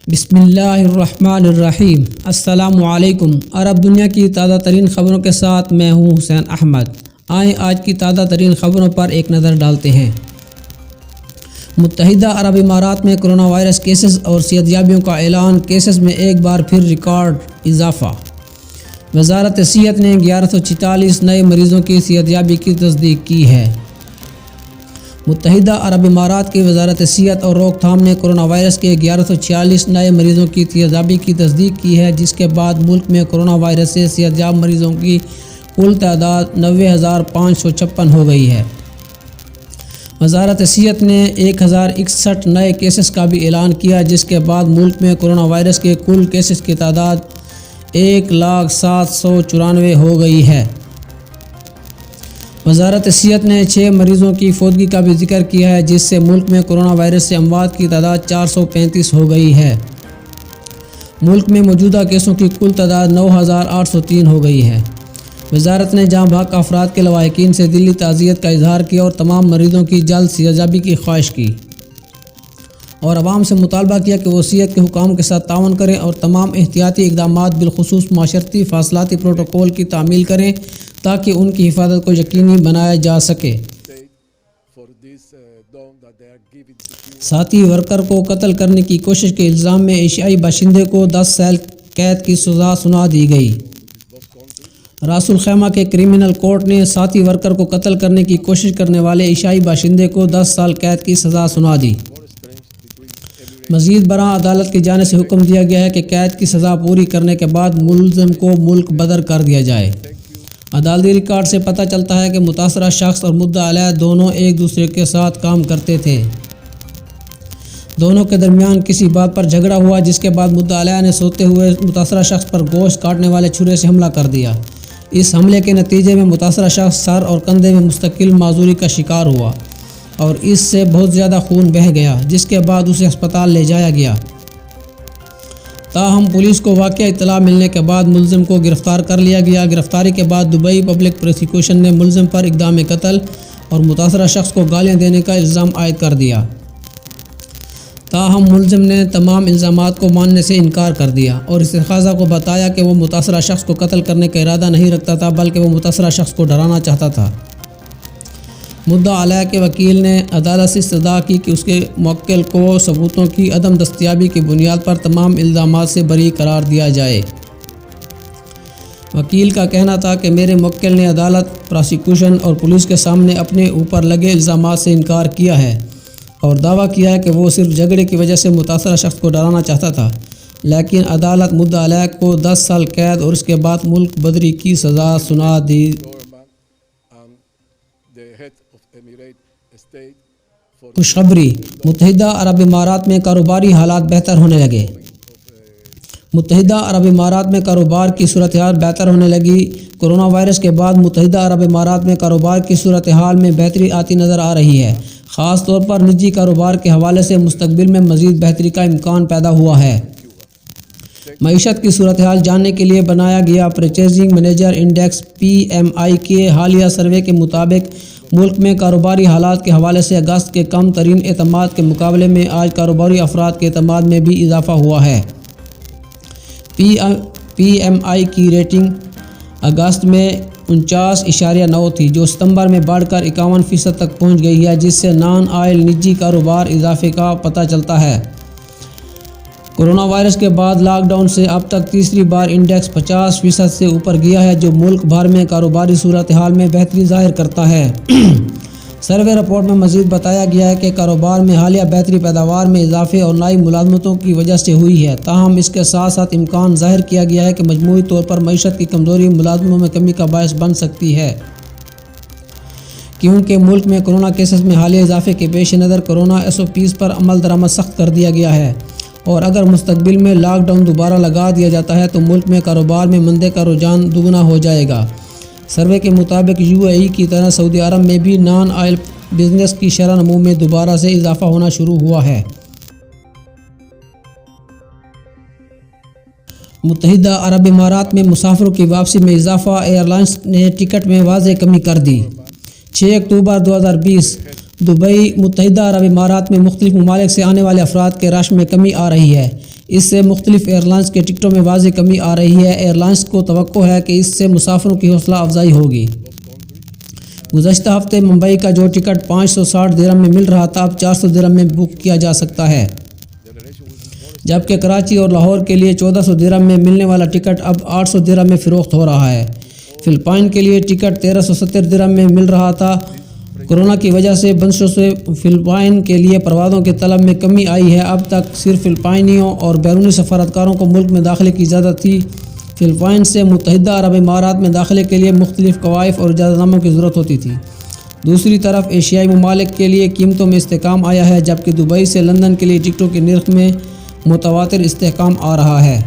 بسم اللہ الرحمن الرحیم۔ السلام علیکم۔ عرب دنیا کی تازہ ترین خبروں کے ساتھ میں ہوں حسین احمد۔ آئیں آج کی تازہ ترین خبروں پر ایک نظر ڈالتے ہیں۔ متحدہ عرب امارات میں کرونا وائرس کیسز اور صحتیابیوں کا اعلان، کیسز میں ایک بار پھر ریکارڈ اضافہ۔ وزارت صحت نے 1146 نئے مریضوں کی صحتیابی کی تصدیق کی ہے۔ متحدہ عرب امارات کی وزارت صحت اور روک تھام نے کرونا وائرس کے 1146 نئے مریضوں کی صحتیابی کی تصدیق کی ہے، جس کے بعد ملک میں کرونا وائرس سے صحتیاب مریضوں کی کل تعداد 90,556 ہو گئی ہے۔ وزارت صحت نے 1061 نئے کیسز کا بھی اعلان کیا، جس کے بعد ملک میں کرونا وائرس کے کل کیسز کی تعداد 1,07,94 ہو گئی ہے۔ وزارت صحت نے 6 مریضوں کی فوتگی کا بھی ذکر کیا ہے، جس سے ملک میں کرونا وائرس سے اموات کی تعداد 435 ہو گئی ہے۔ ملک میں موجودہ کیسوں کی کل تعداد 9,803 ہو گئی ہے۔ وزارت نے جاں بحق افراد کے لواحقین سے دلی تعزیت کا اظہار کیا اور تمام مریضوں کی جلد صحتیابی کی خواہش کی، اور عوام سے مطالبہ کیا کہ وہ صحت کے حکام کے ساتھ تعاون کریں اور تمام احتیاطی اقدامات بالخصوص معاشرتی فاصلاتی پروٹوکول کی تعمیل کریں تاکہ ان کی حفاظت کو یقینی بنایا جا سکے۔ ساتھی ورکر کو قتل کرنے کی کوشش کے الزام میں ایشیائی باشندے کو 10 سال قید کی سزا سنا دی گئی۔ راس الخیمہ کے کرمنل کورٹ نے ساتھی ورکر کو قتل کرنے کی کوشش کرنے والے ایشیائی باشندے کو 10 سال قید کی سزا سنا دی۔ مزید برآں عدالت کی جانب سے حکم دیا گیا ہے کہ قید کی سزا پوری کرنے کے بعد ملزم کو ملک بدر کر دیا جائے۔ عدالتی ریکارڈ سے پتہ چلتا ہے کہ متاثرہ شخص اور مدعا علیہ دونوں ایک دوسرے کے ساتھ کام کرتے تھے۔ دونوں کے درمیان کسی بات پر جھگڑا ہوا، جس کے بعد مدعا علیہ نے سوتے ہوئے متاثرہ شخص پر گوشت کاٹنے والے چھرے سے حملہ کر دیا۔ اس حملے کے نتیجے میں متاثرہ شخص سر اور کندھے میں مستقل معذوری کا شکار ہوا اور اس سے بہت زیادہ خون بہہ گیا، جس کے بعد اسے ہسپتال لے جایا گیا۔ تاہم پولیس کو واقعہ اطلاع ملنے کے بعد ملزم کو گرفتار کر لیا گیا۔ گرفتاری کے بعد دبئی پبلک پروسیکیوشن نے ملزم پر اقدام قتل اور متاثرہ شخص کو گالیاں دینے کا الزام عائد کر دیا۔ تاہم ملزم نے تمام الزامات کو ماننے سے انکار کر دیا اور استغاثہ کو بتایا کہ وہ متاثرہ شخص کو قتل کرنے کا ارادہ نہیں رکھتا تھا، بلکہ وہ متاثرہ شخص کو ڈرانا چاہتا تھا۔ مدعا علیہ کے وکیل نے عدالت سے استدعا کی کہ اس کے موکل کو ثبوتوں کی عدم دستیابی کی بنیاد پر تمام الزامات سے بری قرار دیا جائے۔ وکیل کا کہنا تھا کہ میرے موکل نے عدالت، پراسیکیوشن اور پولیس کے سامنے اپنے اوپر لگے الزامات سے انکار کیا ہے اور دعویٰ کیا ہے کہ وہ صرف جھگڑے کی وجہ سے متاثرہ شخص کو ڈرانا چاہتا تھا، لیکن عدالت مدعا علیہ کو 10 سال قید اور اس کے بعد ملک بدری کی سزا سنا دی۔ خوشخبری، متحدہ عرب امارات میں کاروباری حالات بہتر ہونے لگے۔ متحدہ عرب امارات میں کاروبار کی صورتحال بہتر ہونے لگی۔ کرونا وائرس کے بعد متحدہ عرب امارات میں کاروبار کی صورتحال میں بہتری آتی نظر آ رہی ہے۔ خاص طور پر نجی کاروبار کے حوالے سے مستقبل میں مزید بہتری کا امکان پیدا ہوا ہے۔ معیشت کی صورتحال جاننے کے لیے بنایا گیا پرچیزنگ مینیجر انڈیکس PMI کے حالیہ سروے کے مطابق ملک میں کاروباری حالات کے حوالے سے اگست کے کم ترین اعتماد کے مقابلے میں آج کاروباری افراد کے اعتماد میں بھی اضافہ ہوا ہے۔ PMI کی ریٹنگ اگست میں 49.9 تھی، جو ستمبر میں بڑھ کر 51% تک پہنچ گئی ہے، جس سے نان آئل نجی کاروبار اضافے کا پتہ چلتا ہے۔ کرونا وائرس کے بعد لاک ڈاؤن سے اب تک تیسری بار انڈیکس 50% سے اوپر گیا ہے، جو ملک بھر میں کاروباری صورتحال میں بہتری ظاہر کرتا ہے۔ سروے رپورٹ میں مزید بتایا گیا ہے کہ کاروبار میں حالیہ بہتری پیداوار میں اضافے اور نئی ملازمتوں کی وجہ سے ہوئی ہے، تاہم اس کے ساتھ ساتھ امکان ظاہر کیا گیا ہے کہ مجموعی طور پر معیشت کی کمزوری ملازمتوں میں کمی کا باعث بن سکتی ہے، کیونکہ ملک میں کرونا کیسز میں حالیہ اضافے کے پیش نظر کرونا SOPs پر عمل درآمد سخت کر دیا گیا ہے، اور اگر مستقبل میں لاک ڈاؤن دوبارہ لگا دیا جاتا ہے تو ملک میں کاروبار میں مندے کا رجحان دگنا ہو جائے گا۔ سروے کے مطابق UAE کی طرح سعودی عرب میں بھی نان آئل بزنس کی شرح نمو میں دوبارہ سے اضافہ ہونا شروع ہوا ہے۔ متحدہ عرب امارات میں مسافروں کی واپسی میں اضافہ، ایئر لائنز نے ٹکٹ میں واضح کمی کر دی۔ 6 اکتوبر 2020 دبئی متحدہ عرب امارات میں مختلف ممالک سے آنے والے افراد کے رش میں کمی آ رہی ہے۔ اس سے مختلف ایئرلائنس کے ٹکٹوں میں واضح کمی آ رہی ہے۔ ایئرلائنس کو توقع ہے کہ اس سے مسافروں کی حوصلہ افزائی ہوگی۔ گزشتہ ہفتے ممبئی کا جو ٹکٹ 560 درہم میں مل رہا تھا اب 400 درہم میں بک کیا جا سکتا ہے، جبکہ کراچی اور لاہور کے لیے 1400 درہم میں ملنے والا ٹکٹ اب 800 درہم میں فروخت ہو رہا ہے۔ فلپائن کے لیے ٹکٹ 1370 درہم میں مل رہا تھا۔ کورونا کی وجہ سے بندشوں سے فلپائن کے لیے پروازوں کے طلب میں کمی آئی ہے۔ اب تک صرف فلپائنیوں اور بیرونی سفارتکاروں کو ملک میں داخلے کی اجازت تھی۔ فلپائن سے متحدہ عرب امارات میں داخلے کے لیے مختلف قوائف اور اجازت ناموں کی ضرورت ہوتی تھی۔ دوسری طرف ایشیائی ممالک کے لیے قیمتوں میں استحکام آیا ہے، جبکہ دبئی سے لندن کے لیے ٹکٹوں کے نرخ میں متواتر استحکام آ رہا ہے۔